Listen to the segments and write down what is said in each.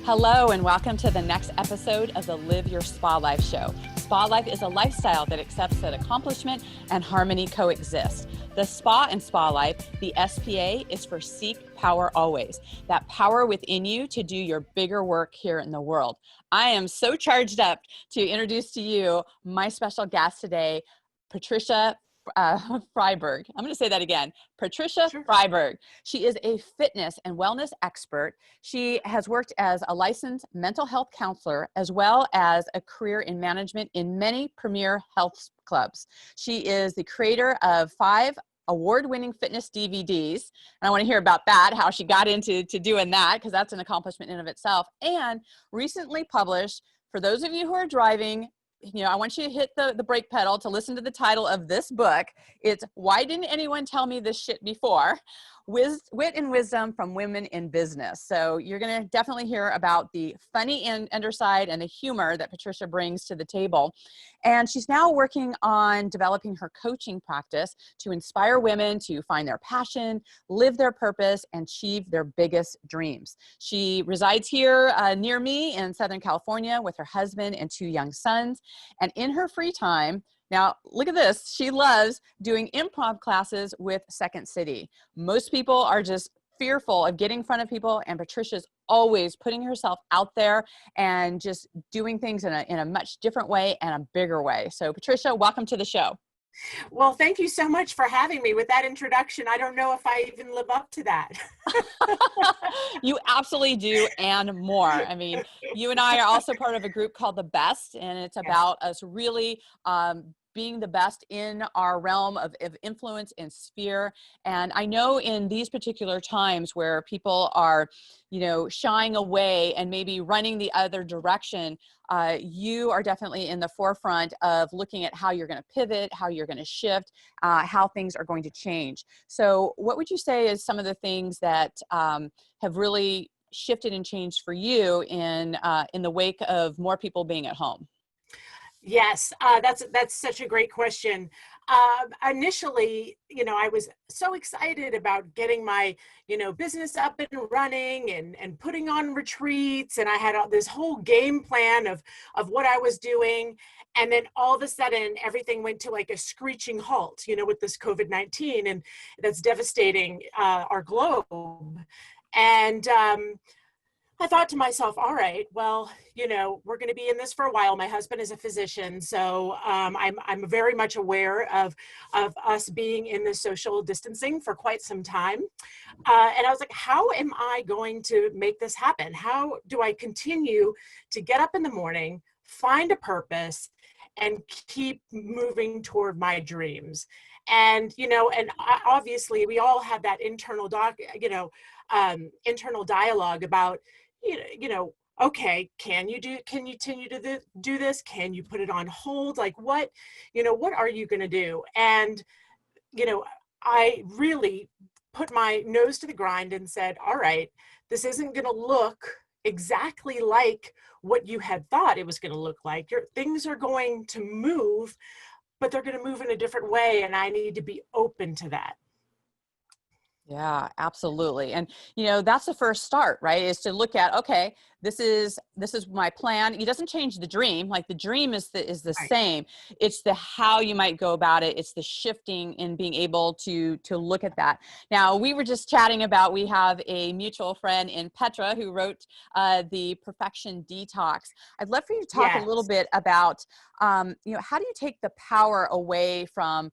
Hello and welcome to the next episode of the Live Your Spa Life show. Spa life is a lifestyle that accepts that accomplishment and harmony coexist. The spa and spa life, the SPA, is for seek power always. That power within you to do your bigger work here in the world. I am so charged up to introduce to you my special guest today, Patricia Friberg. I'm going to say that again. Patricia Sure. Friberg. She is a fitness and wellness expert. She has worked as a licensed mental health counselor as well as a career in management in many premier health clubs. She is the creator of 5 award-winning fitness DVDs. And I want to hear about that, how she got into doing that, because that's an accomplishment in of itself. And recently published, for those of you who are driving, I want you to hit the brake pedal to listen to the title of this book. It's Why Didn't Anyone Tell Me This Shit Before? Wit and Wisdom from Women in Business. So you're going to definitely hear about the funny underside and the humor that Patricia brings to the table. And she's now working on developing her coaching practice to inspire women to find their passion, live their purpose, and achieve their biggest dreams. She resides here near me in Southern California with her husband and 2 young sons. And in her free time, now, look at this. She loves doing improv classes with Second City. Most people are just fearful of getting in front of people, and Patricia's always putting herself out there and just doing things in a much different way and a bigger way. So, Patricia, welcome to the show. Well, thank you so much for having me. With that introduction, I don't know if I even live up to that. You absolutely do, and more. I mean, you and I are also part of a group called The Best, and it's about us really being the best in our realm of influence and sphere. And I know in these particular times where people are, shying away and maybe running the other direction, you are definitely in the forefront of looking at how you're going to pivot, how you're going to shift, how things are going to change. So what would you say is some of the things that have really shifted and changed for you in the wake of more people being at home? Yes, that's such a great question. Initially, I was so excited about getting my, business up and running and putting on retreats. And I had this whole game plan of what I was doing. And then all of a sudden, everything went to like a screeching halt, with this COVID-19, and that's devastating our globe. And I thought to myself, all right, well, we're going to be in this for a while. My husband is a physician, so I'm very much aware of us being in this social distancing for quite some time. And I was like, how am I going to make this happen? How do I continue to get up in the morning, find a purpose, and keep moving toward my dreams? And, obviously we all have that internal internal dialogue about, okay, can you continue to do this? Can you put it on hold? Like what are you going to do? And, I really put my nose to the grind and said, all right, this isn't going to look exactly like what you had thought it was going to look like. Things are going to move, but they're going to move in a different way. And I need to be open to that. Yeah, absolutely. And, that's the first start, right? Is to look at, okay, this is my plan. It doesn't change the dream. Like the dream is the Right. same. It's the how you might go about it. It's the shifting in being able to look at that. Now, we were just chatting about, we have a mutual friend in Petra who wrote the Perfection Detox. I'd love for you to talk a little Yes. bit about, how do you take the power away from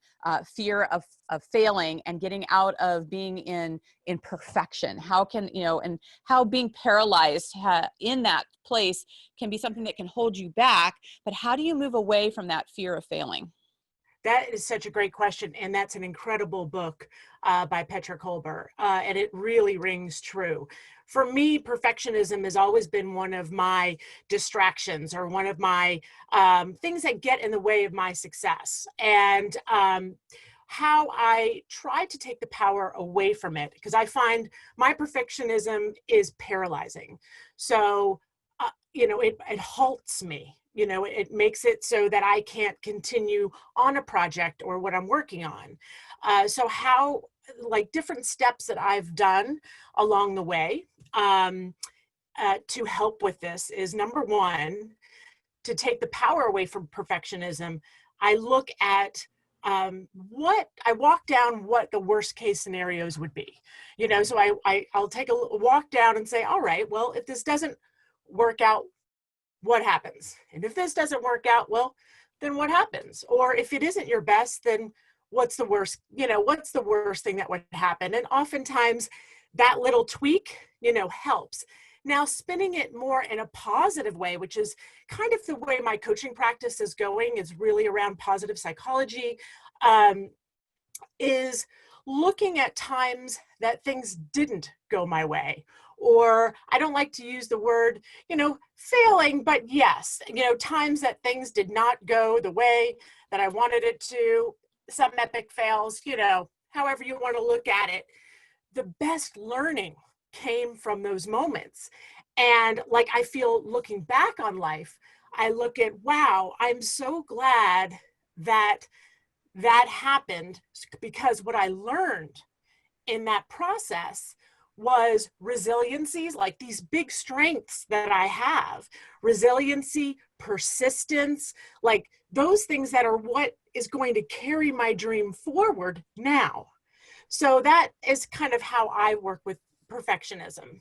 fear of failing and getting out of being in perfection? How can, and how being paralyzed in that place can be something that can hold you back, but how do you move away from that fear of failing? That is such a great question. And that's an incredible book by Petra Kolber. And it really rings true. For me, perfectionism has always been one of my distractions or one of my things that get in the way of my success. And how I try to take the power away from it, because I find my perfectionism is paralyzing. So, it halts me. It makes it so that I can't continue on a project or what I'm working on. So how, like different steps that I've done along the way, to help with this is, number one, to take the power away from perfectionism. I look at I walk down what the worst case scenarios would be. So I'll take a walk down and say, all right, well, if this doesn't work out, what happens? And if this doesn't work out, well, then what happens? Or if it isn't your best, then what's the worst, what's the worst thing that would happen? And oftentimes that little tweak, helps. Now, spinning it more in a positive way, which is kind of the way my coaching practice is going, is really around positive psychology, is looking at times that things didn't go my way. Or I don't like to use the word, failing, but yes, times that things did not go the way that I wanted it to, some epic fails, however you want to look at it. The best learning came from those moments. And like, I feel looking back on life, I look at, wow, I'm so glad that that happened, because what I learned in that process was resiliencies, like these big strengths that I have, resiliency, persistence, like those things that are what is going to carry my dream forward now. So that is kind of how I work with perfectionism.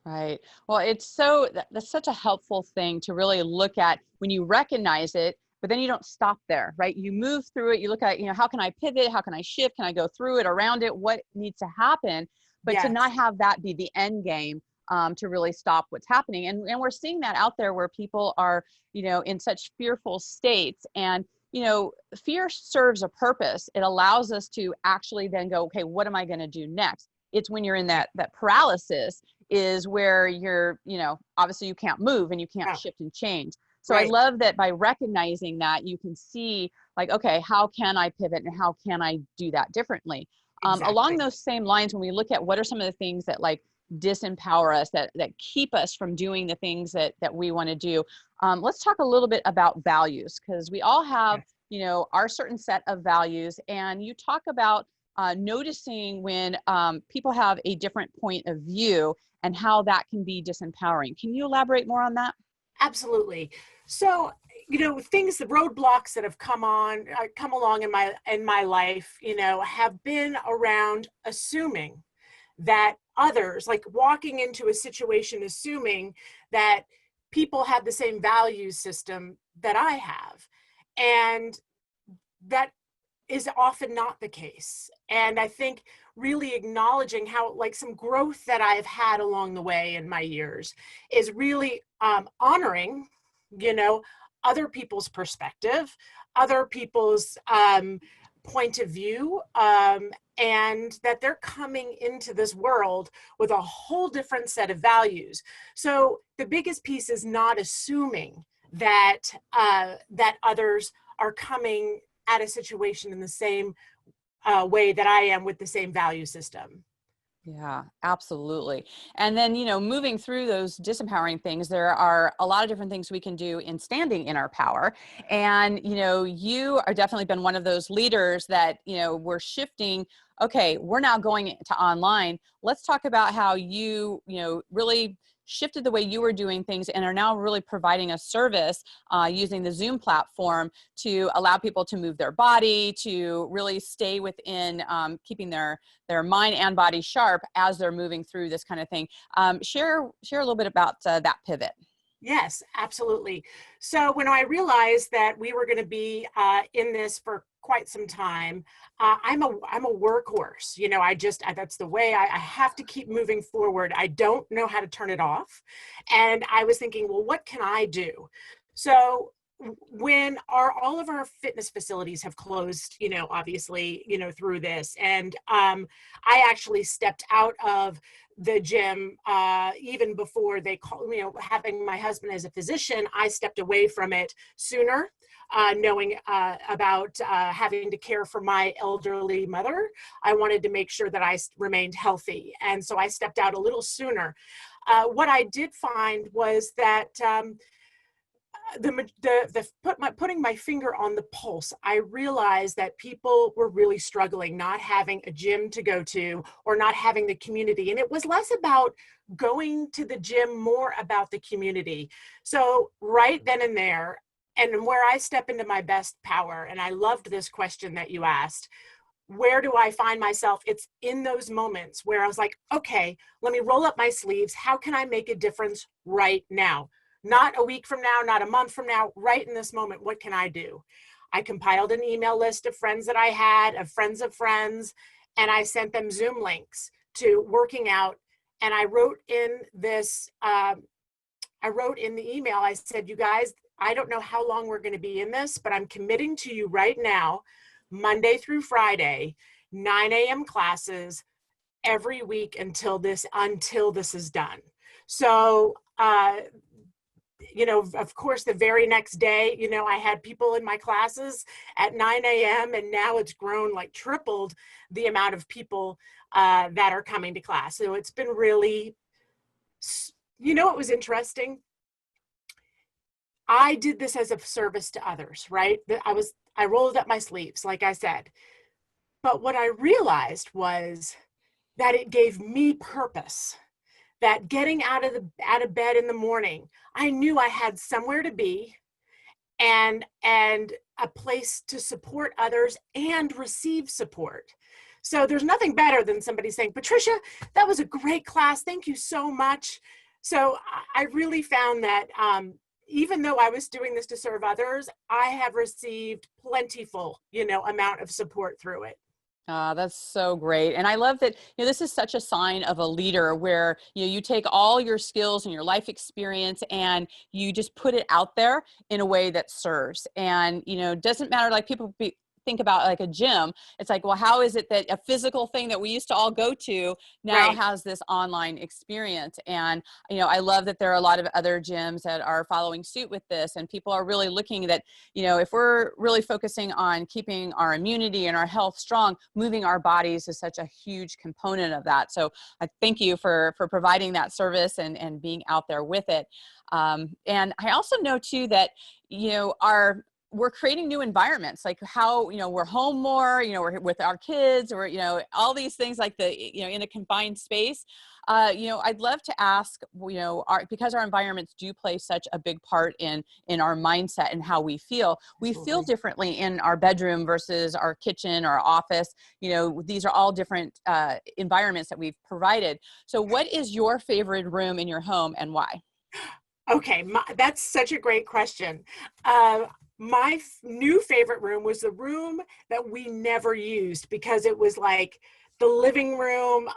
Right. Well, that's such a helpful thing to really look at when you recognize it, but then you don't stop there, right? You move through it. You look at, how can I pivot? How can I shift? Can I go through it, around it? What needs to happen? But to Yes. not have that be the end game, to really stop what's happening. And we're seeing that out there where people are, in such fearful states. And, fear serves a purpose. It allows us to actually then go, okay, what am I going to do next? It's when you're in that paralysis is where you're, obviously you can't move and you can't Yeah. shift and change. So I Right. love that by recognizing that, you can see like, okay, how can I pivot and how can I do that differently? Along Exactly. those same lines, when we look at what are some of the things that like disempower us, that keep us from doing the things that we want to do, let's talk a little bit about values, because we all have, our certain set of values. And you talk about noticing when people have a different point of view and how that can be disempowering. Can you elaborate more on that? Absolutely. So, things, the roadblocks that have come along in my life, have been around assuming that others, like walking into a situation, assuming that people have the same value system that I have. And that is often not the case. And I think really acknowledging how, like, some growth that I've had along the way in my years is really honoring, other people's perspective, other people's point of view, and that they're coming into this world with a whole different set of values. So the biggest piece is not assuming that that others are coming at a situation in the same way that I am, with the same value system. Yeah, absolutely. And then, moving through those disempowering things, there are a lot of different things we can do in standing in our power. And, you are definitely been one of those leaders that, we're shifting. Okay, we're now going to online. Let's talk about how you, really shifted the way you were doing things and are now really providing a service using the Zoom platform to allow people to move their body, to really stay within keeping their mind and body sharp as they're moving through this kind of thing. Share a little bit about that pivot. Yes, absolutely. So when I realized that we were going to be in this for quite some time, I'm a workhorse. That's the way I have to keep moving forward. I don't know how to turn it off. And I was thinking, well, what can I do? So when all of our fitness facilities have closed, obviously, through this, and I actually stepped out of the gym even before they call, having my husband as a physician, I stepped away from it sooner, knowing about having to care for my elderly mother. I wanted to make sure that I remained healthy. And so I stepped out a little sooner. What I did find was that putting my finger on the pulse, I realized that people were really struggling, not having a gym to go to or not having the community. And it was less about going to the gym, more about the community. So right then and there, and where I step into my best power, and I loved this question that you asked, where do I find myself? It's in those moments where I was like, okay, let me roll up my sleeves. How can I make a difference right now? Not a week from now, not a month from now, right in this moment, what can I do? I compiled an email list of friends that I had, of friends, and I sent them Zoom links to working out. And I wrote in this, I wrote in the email, I said, you guys, I don't know how long we're going to be in this, but I'm committing to you right now, Monday through Friday, 9 a.m. classes every week until this is done. So, of course, the very next day, I had people in my classes at 9 a.m. and now it's grown, like tripled the amount of people that are coming to class. So it's been really, it was interesting. I did this as a service to others, right? I rolled up my sleeves, like I said. But what I realized was that it gave me purpose, that getting out of bed in the morning, I knew I had somewhere to be and a place to support others and receive support. So there's nothing better than somebody saying, Patricia, that was a great class. Thank you so much. So I really found that even though I was doing this to serve others, I have received plentiful, amount of support through it. That's so great. And I love that, this is such a sign of a leader where, you take all your skills and your life experience and you just put it out there in a way that serves. And, doesn't matter, like people think about like a gym. It's like, well, how is it that a physical thing that we used to all go to now Right. has this online experience? And, I love that there are a lot of other gyms that are following suit with this, and people are really looking that, if we're really focusing on keeping our immunity and our health strong, moving our bodies is such a huge component of that. So I thank you for providing that service and being out there with it. And I also know too that, we're creating new environments, like how, we're home more, we're with our kids, or, all these things like in a confined space. I'd love to ask, because our environments do play such a big part in our mindset and how we feel. We feel differently in our bedroom versus our kitchen or office. These are all different environments that we've provided. So what is your favorite room in your home and why? Okay, that's such a great question. My new favorite room was the room that we never used because it was like the living room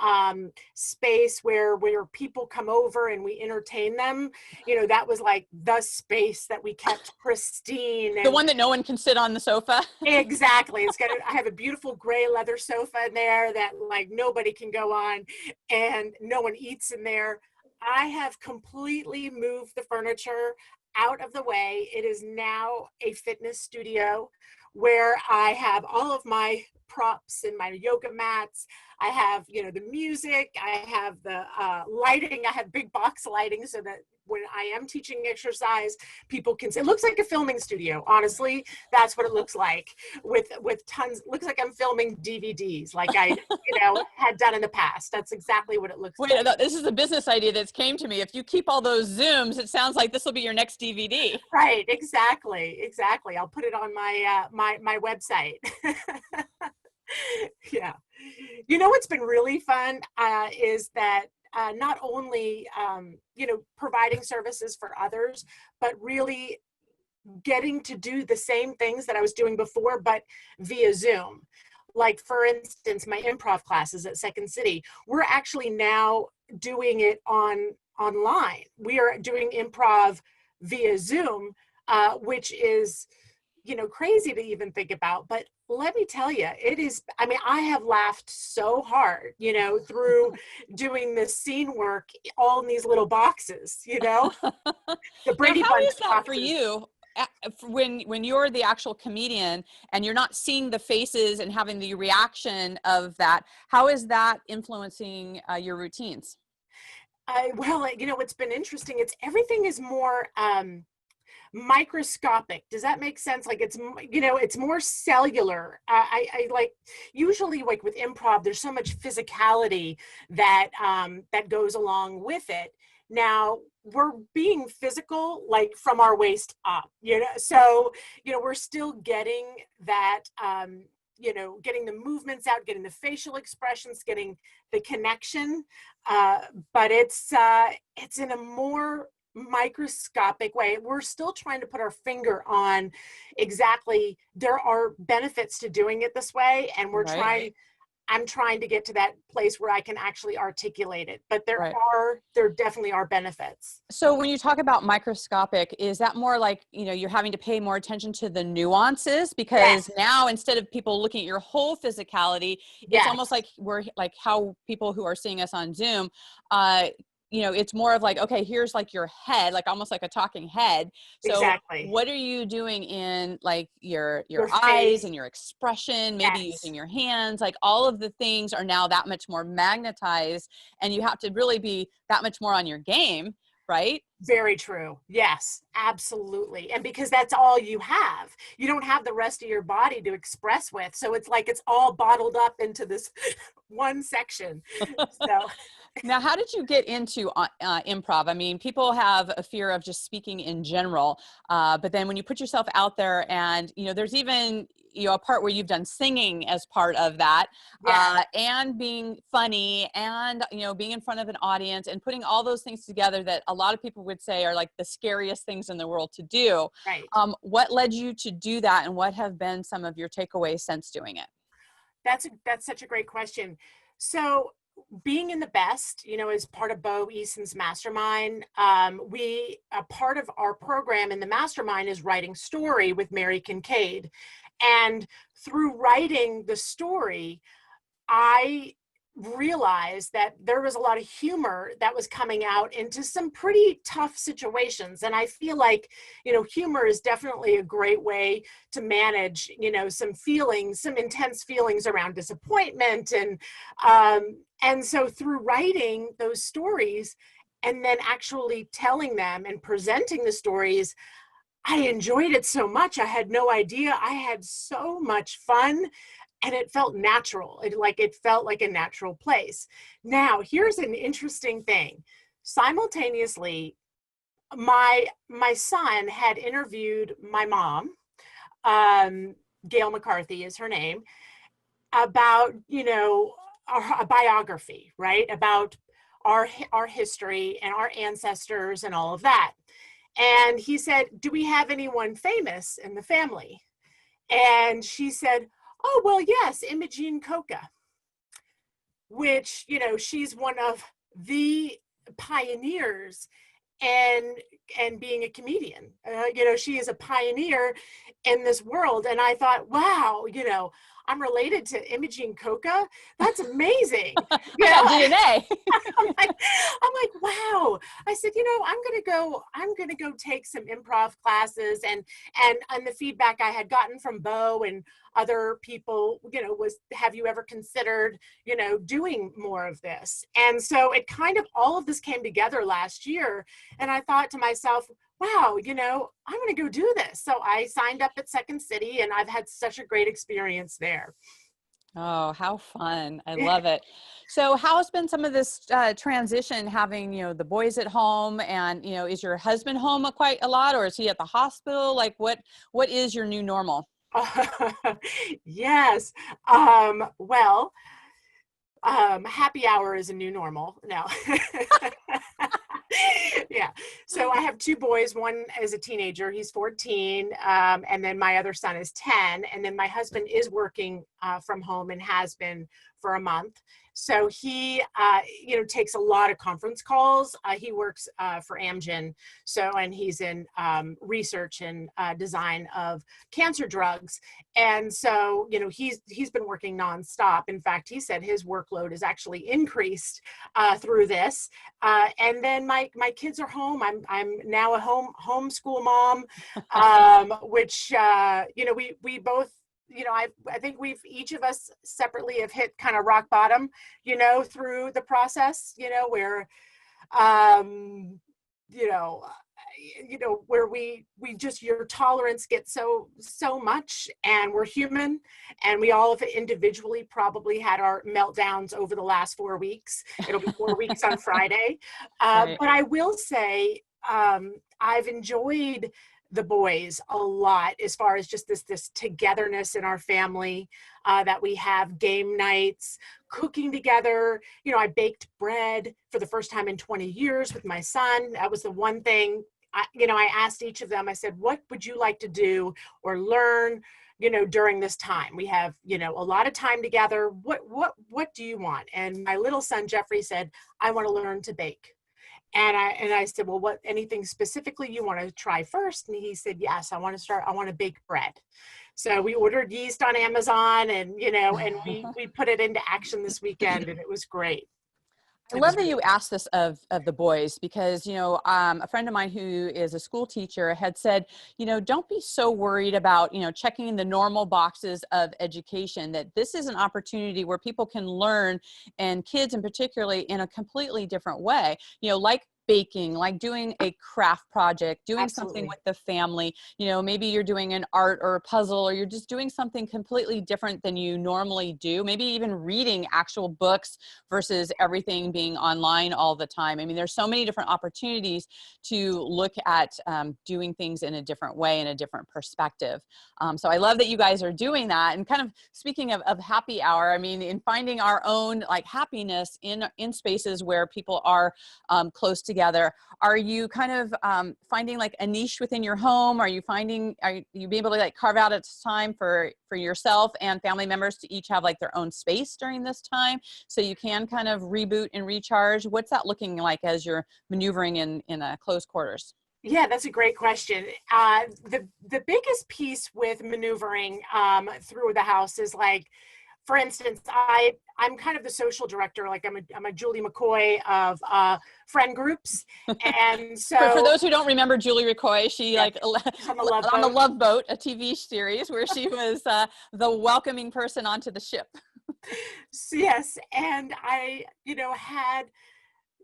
space where people come over and we entertain them. That was like the space that we kept pristine. The one that no one can sit on the sofa? Exactly. I have a beautiful gray leather sofa in there that like nobody can go on, and no one eats in there. I have completely moved the furniture out of the way. It is now a fitness studio where I have all of my props and my yoga mats. I have, the music. I have the lighting. I have big box lighting so that when I am teaching exercise, people can see. It looks like a filming studio. Honestly, that's what it looks like with tons. Looks like I'm filming DVDs, like I, had done in the past. That's exactly what it looks Wait, like. this is a business idea that's came to me. If you keep all those Zooms, it sounds like this will be your next DVD. Right. Exactly. I'll put it on my my website. Yeah. What's been really fun is that not only, providing services for others, but really getting to do the same things that I was doing before, but via Zoom. Like, for instance, my improv classes at Second City, we're actually now doing it online. We are doing improv via Zoom, which is, crazy to even think about. But let me tell you, it is, I have laughed so hard, through doing the scene work all in these little boxes, the Now, Brady how Bunch is that for boxes. you when you're the actual comedian and you're not seeing the faces and having the reaction of that? How is that influencing your routines? Well, it's been interesting. Everything is more, microscopic. Does that make sense? Like it's, it's more cellular. I like, usually like with improv, there's so much physicality that, that goes along with it. Now we're being physical, like from our waist up, so, we're still getting that, getting the movements out, getting the facial expressions, getting the connection. But it's in a more microscopic way. We're still trying to put our finger on exactly, there are benefits to doing it this way. And Right. I'm trying to get to that place where I can actually articulate it, but Right. there definitely are benefits. So when you talk about microscopic, is that more like, you're having to pay more attention to the nuances? Because Yes. now instead of people looking at your whole physicality, it's almost Yes. like we're like how people who are seeing us on Zoom, uh, it's more of like, okay, here's like your head, like almost like a talking head. So Exactly. what are you doing in like your Your eyes face. and your expression, maybe Yes. using your hands, like all of the things are now that much more magnetized, and you have to really be that much more on your game, right? Very true. Yes, absolutely. And because that's all you have, you don't have the rest of your body to express with. So it's like it's all bottled up into this one section. So, Now, how did you get into improv? I mean, people have a fear of just speaking in general, but then when you put yourself out there, and there's even a part where you've done singing as part of that, yeah, and being funny, and being in front of an audience, and putting all those things together that a lot of people would say are like the scariest things in the world to do. right. What led you to do that, and what have been some of your takeaways since doing it? That's such a great question. So being in the best, as part of Bo Eason's mastermind, a part of our program in the mastermind is writing story with Mary Kincaid. And through writing the story, I realized that there was a lot of humor that was coming out into some pretty tough situations. And I feel like, humor is definitely a great way to manage, some feelings, some intense feelings around disappointment. And so through writing those stories and then actually telling them and presenting the stories, I enjoyed it so much. I had no idea. I had so much fun, and it felt natural. It felt like a natural place. Now, here's an interesting thing. Simultaneously, my son had interviewed my mom, Gail McCarthy is her name, about, a biography, right? About our history and our ancestors and all of that. And he said, "Do we have anyone famous in the family?" And she said, "Oh, well, yes, Imogene Coca," which, she's one of the pioneers and being a comedian. She is a pioneer in this world. And I thought, wow, I'm related to Imogene Coca. That's amazing. I got DNA. I'm like, wow. I said, I'm gonna go take some improv classes, and the feedback I had gotten from Bo and other people, was, have you ever considered, doing more of this? And so it kind of, all of this came together last year. And I thought to myself, wow, I'm going to go do this. So I signed up at Second City, and I've had such a great experience there. Oh, how fun. I love it. So how has been some of this transition, having, the boys at home, and, is your husband home quite a lot, or is he at the hospital? Like what is your new normal? Yes. Well, happy hour is a new normal. No. Yeah. So I have two boys. One is a teenager. He's 14. And then my other son is 10. And then my husband is working from home and has been for a month. So he, takes a lot of conference calls. He works for Amgen. So, and he's in research and design of cancer drugs. And so, he's been working nonstop. In fact, he said his workload is actually increased through this. And then my kids are home. I'm now a homeschool mom, which we both, I think we've, each of us separately, have hit kind of rock bottom, through the process, where, you know, you know, where we just, your tolerance gets so much, and we're human, and we all have individually probably had our meltdowns over the last 4 weeks. It'll be 4 weeks on Friday. Right. But I will say, I've enjoyed the boys a lot, as far as just this togetherness in our family, that we have game nights, cooking together. You know, I baked bread for the first time in 20 years with my son. That was the one thing, I asked each of them, I said, what would you like to do or learn, during this time? We have, a lot of time together. What do you want? And my little son, Jeffrey, said, I want to learn to bake. And I said, well, what, anything specifically you want to try first? And he said, yes, I want to bake bread. So we ordered yeast on Amazon, and, and we put it into action this weekend, and it was great. I love that you asked this of the boys, because, a friend of mine who is a school teacher had said, don't be so worried about, checking the normal boxes of education, that this is an opportunity where people can learn, and kids in particularly, in a completely different way, like baking, like doing a craft project, doing Absolutely. something with the family, maybe you're doing an art or a puzzle, or you're just doing something completely different than you normally do. Maybe even reading actual books versus everything being online all the time. I mean, there's so many different opportunities to look at doing things in a different way, in a different perspective. So I love that you guys are doing that. And kind of speaking of happy hour, I mean, in finding our own like happiness in spaces where people are close together, are you kind of finding like a niche within your home? Are you be able to like carve out a time for yourself and family members to each have like their own space during this time, so you can kind of reboot and recharge? What's that looking like as you're maneuvering in close quarters? Yeah, that's a great question. The biggest piece with maneuvering through the house is, like, for instance, I'm kind of the social director. Like, I'm a Julie McCoy of friend groups, and so for those who don't remember Julie McCoy, she yeah, like on the Love on the Boat. Love Boat, a TV series where she was the welcoming person onto the ship. Yes, and I, had,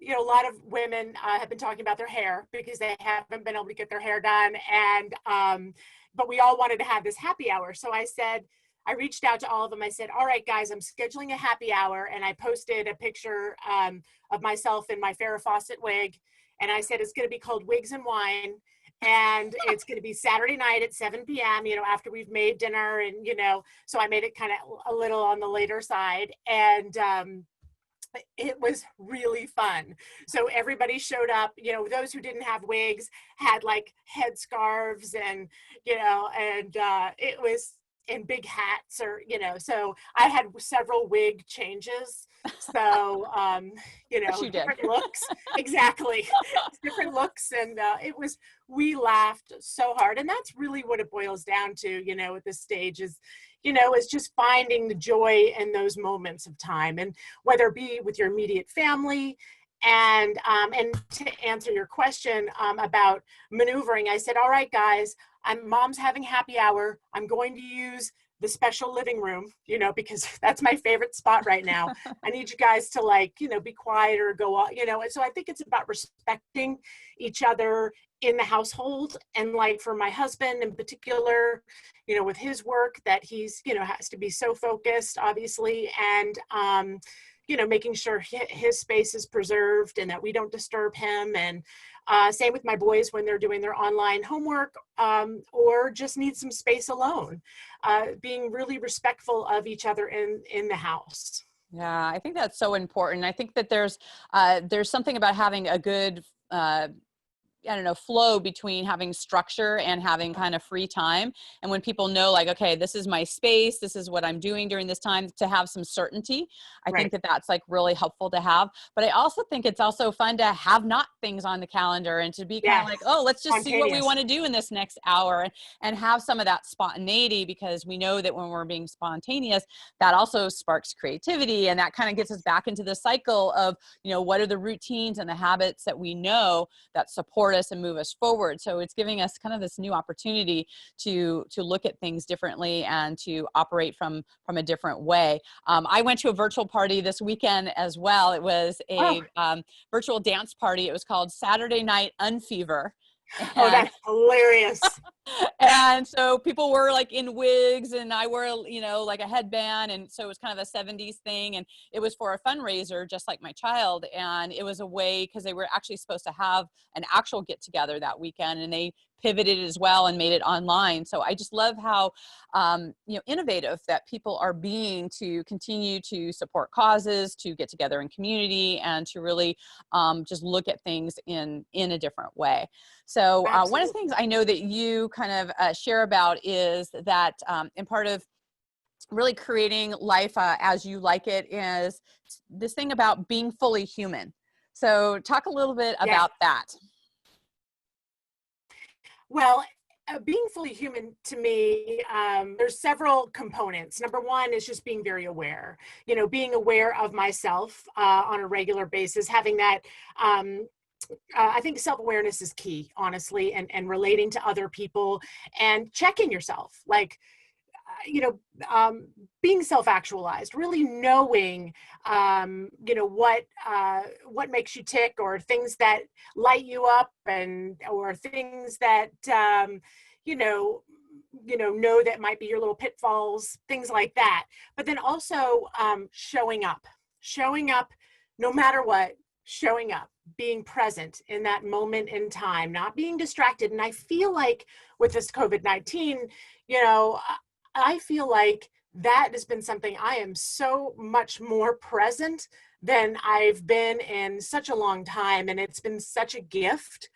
a lot of women have been talking about their hair because they haven't been able to get their hair done, and but we all wanted to have this happy hour. So I reached out to all of them. I said, all right, guys, I'm scheduling a happy hour. And I posted a picture of myself in my Farrah Fawcett wig. And I said, it's going to be called Wigs and Wine. And it's going to be Saturday night at 7 p.m., after we've made dinner. And, so I made it kind of a little on the later side. And it was really fun. So everybody showed up, those who didn't have wigs had like headscarves, and, it was in big hats, or, so I had several wig changes. So, different looks. Exactly. Different looks. And we laughed so hard. And that's really what it boils down to, at this stage is, is just finding the joy in those moments of time, and whether it be with your immediate family. And to answer your question about maneuvering, I said, all right, guys, mom's having happy hour. I'm going to use the special living room, because that's my favorite spot right now. I need you guys to be quiet or go on, And so I think it's about respecting each other in the household. And like for my husband in particular, with his work, that he's, has to be so focused, obviously. And, making sure his space is preserved and that we don't disturb him. And same with my boys when they're doing their online homework or just need some space alone, being really respectful of each other in the house. Yeah, I think that's so important. I think that there's something about having a good flow between having structure and having kind of free time. And when people know, like, okay, this is my space, this is what I'm doing during this time, to have some certainty. I Right. think that that's like really helpful to have. But I also think it's also fun to have not things on the calendar, and to be kind of like, oh, let's just see what we want to do in this next hour, and have some of that spontaneity, because we know that when we're being spontaneous, that also sparks creativity, and that kind of gets us back into the cycle of, what are the routines and the habits that we know that support us and move us forward. So it's giving us kind of this new opportunity to look at things differently and to operate from a different way. I went to a virtual party this weekend as well. It was a virtual dance party. It was called Saturday Night Unfever. Oh, that's hilarious. And so people were like in wigs, and I wore, like a headband. And so it was kind of a 70s thing. And it was for a fundraiser, just like my child. And it was a way, because they were actually supposed to have an actual get together that weekend, and they pivoted as well and made it online. So I just love how, innovative that people are being to continue to support causes, to get together in community, and to really just look at things in a different way. So one of the things I know that you kind of share about is that in part of really creating life as you like it is this thing about being fully human. So talk a little bit Yeah. about that. Well, being fully human to me, there's several components. Number one is just being very aware, being aware of myself on a regular basis, having that. I think self-awareness is key, honestly, and relating to other people and checking yourself, like, being self-actualized, really knowing, what makes you tick, or things that light you up, or things that, know that might be your little pitfalls, things like that. But then also showing up no matter what, showing up, being present in that moment in time, not being distracted. And I feel like with this COVID-19, you know, I feel like that has been something I am so much more present than I've been in such a long time. And it's been such a gift.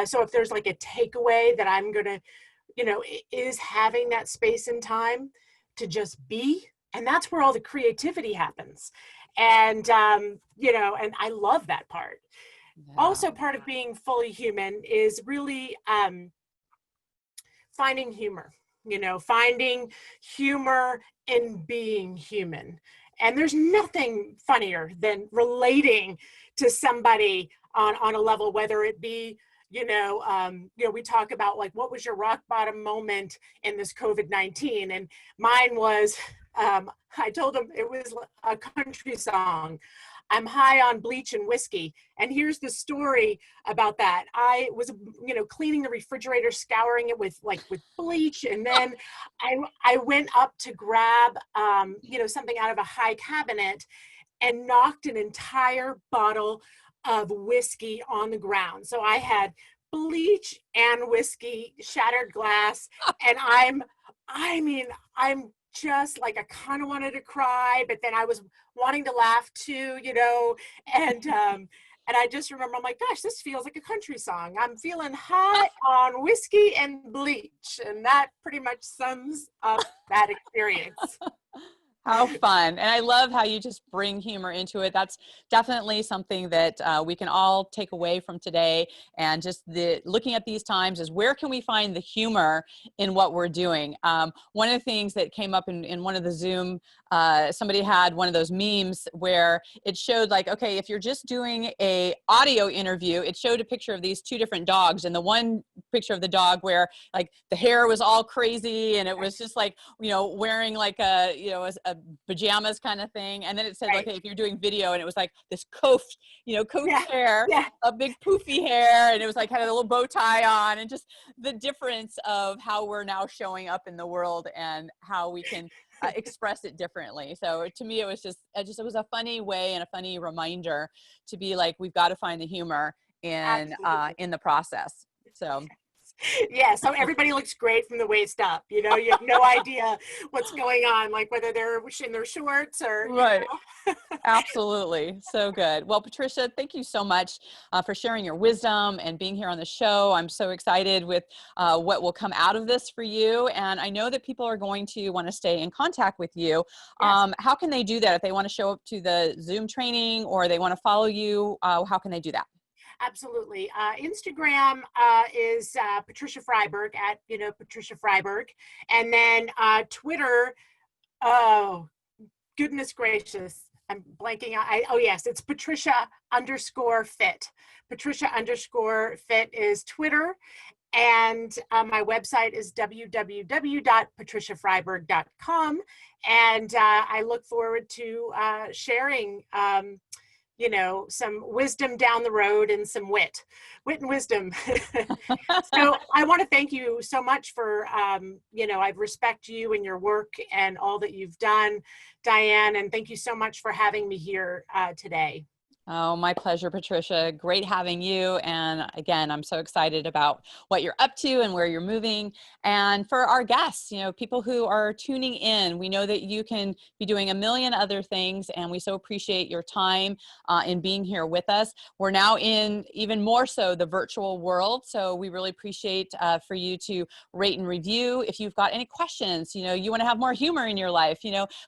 So if there's like a takeaway that I'm going to, is having that space and time to just be. And that's where all the creativity happens. And, and I love that part. Yeah. Also, part of being fully human is really finding humor. Finding humor in being human. And there's nothing funnier than relating to somebody on a level, whether it be, we talk about like, what was your rock bottom moment in this COVID-19? And mine was, I told them it was a country song. I'm high on bleach and whiskey. And here's the story about that. I was, cleaning the refrigerator, scouring it with bleach. And then I went up to grab, something out of a high cabinet and knocked an entire bottle of whiskey on the ground. So I had bleach and whiskey, shattered glass. And I'm just like, I kind of wanted to cry, but then I was wanting to laugh too, and I just remember, I'm like, gosh, this feels like a country song. I'm feeling high on whiskey and bleach. And that pretty much sums up that experience. How fun. And I love how you just bring humor into it. That's definitely something that we can all take away from today. And just looking at these times is, where can we find the humor in what we're doing? One of the things that came up in one of the Zoom, somebody had one of those memes where it showed like, okay, if you're just doing a audio interview, it showed a picture of these two different dogs. And the one picture of the dog where like the hair was all crazy, and it was just like, wearing like a pajamas kind of thing. And then it said, right, okay, if you're doing video, and it was like this coiffed, hair, a big poofy hair. And it was like had a little bow tie on, and just the difference of how we're now showing up in the world and how we can express it differently. So to me, it was it was a funny way and a funny reminder to be like, we've got to find the humor in the process. So. Yeah, so everybody looks great from the waist up. You have no idea what's going on, like whether they're in their shorts or right. Absolutely. So good. Well, Patricia, thank you so much for sharing your wisdom and being here on the show. I'm so excited with what will come out of this for you. And I know that people are going to want to stay in contact with you. Yes. How can they do that? If they want to show up to the Zoom training, or they want to follow you, how can they do that? Absolutely. Instagram is Patricia Friberg, at Patricia Friberg. And then Twitter, oh goodness gracious, I'm blanking out. Oh yes, it's Patricia_fit. Patricia_fit is Twitter. And my website is www.patriciafriberg.com. And I look forward to sharing some wisdom down the road and some wit and wisdom. So I want to thank you so much for, I respect you and your work and all that you've done, Diane, and thank you so much for having me here today. Oh, my pleasure, Patricia. Great having you. And again, I'm so excited about what you're up to and where you're moving. And for our guests, people who are tuning in, we know that you can be doing a million other things, and we so appreciate your time in being here with us. We're now in even more so the virtual world, so we really appreciate for you to rate and review. If you've got any questions, you want to have more humor in your life,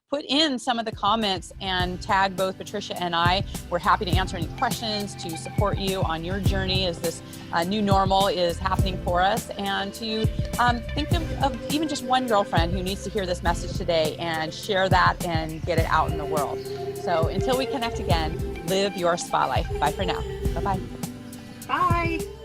put in some of the comments and tag both Patricia and I. We're happy to answer any questions, to support you on your journey as this new normal is happening for us, and to think of even just one girlfriend who needs to hear this message today and share that and get it out in the world. So until we connect again, live your spa life. Bye for now. Bye-bye. Bye.